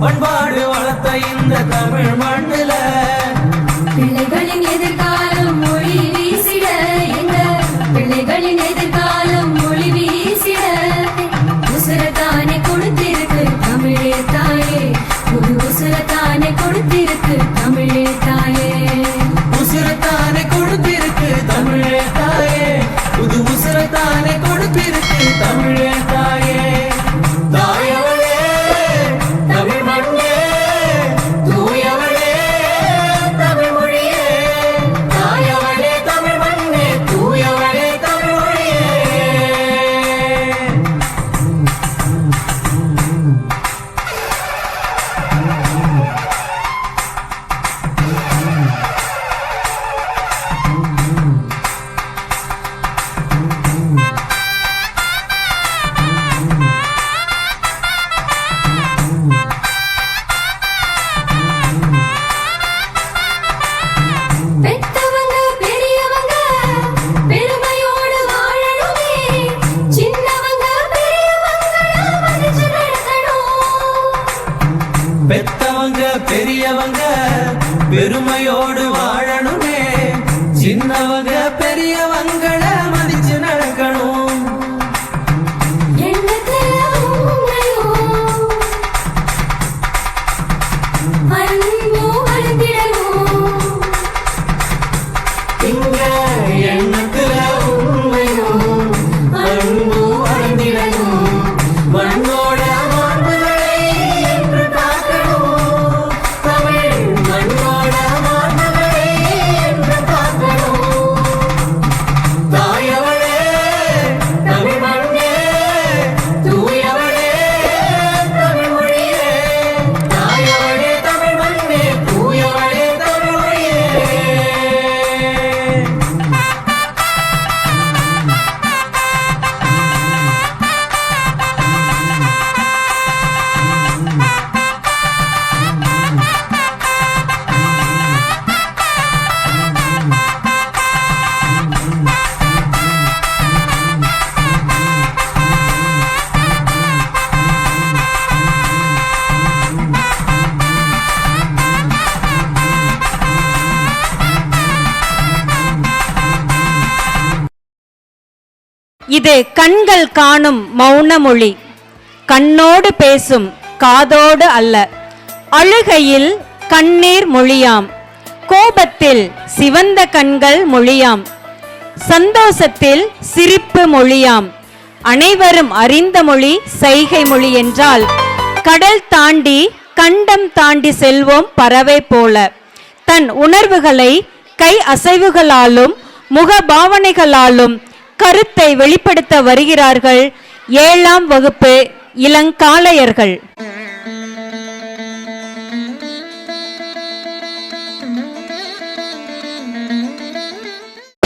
பண்பாடு வளர்த்த இந்த தமிழ் மண்ணுல பிள்ளைகளின் எதிர்காலம் மொழி வீசிட, எங்க பிள்ளைகளின் எதிர்காலம் மொழி வீசிட, உசுரத்தானே கொடுத்திருக்கு தமிழே தாயே, புது உசுரத்தானே கொடுத்திருக்கு தமிழே தாயே, உசுரத்தானே கொடுத்திருக்கு தமிழே தாயே, புது உசுரத்தானே கொடுத்திருக்கு தமிழே தாயே. தாயவளே தமிழ் மண்ணே, தூயவளே தமிழ் மொழியே, தாயவளே தமிழ் மண்ணே, தூயவளே தமிழ் மொழியே. பெத்தவங்க பெரியவங்க பெருமையோடு வாழணுமே, சின்னவங்க பெரியவங்கள மதிச்சு நடக்கணும். பெத்தவங்க பெரியவங்க பெருமையோடு வாழணுமே, சின்னவங்க பெரியவங்கள மதிச்சு நடக்கணும். எண்ணத்துல உண்மையும் அன்பும் வளர்ந்திடணும். இங்க எண்ணத்துல உண்மையும் அன்பும் வளர்ந்திடணும். மண்ணோட மாண்புகளை என்று காக்கணும், தமிழ் மண்ணோட மாண்புகளை என்று காக்கணும். தாயவளே தமிழ் மண்ணே, தூயவளே தமிழ் மொழியே, தாயவளே தமிழ் மண்ணே, தூயவளே தமிழ் மொழியே. இது கண்கள் காணும் மௌன மொழி, கண்ணோடு பேசும் காதோடு அல்ல. அழுகையில் கண்ணீர் மொழியாம், கோபத்தில் சிவந்த கண்கள் மொழியாம், சந்தோஷத்தில் சிரிப்பு மொழியாம். அனைவரும் அறிந்த மொழி செய்கை மொழி என்றால், கடல் தாண்டி கண்டம் தாண்டி செல்வோம் பறவை போல. தன் உணர்வுகளை கை அசைவுகளாலும் முக பாவனைகளாலும் கருத்தை வெளிப்படுத்த வருகிறார்கள் 7ஆம் வகுப்பு இளங்காளையர்கள்.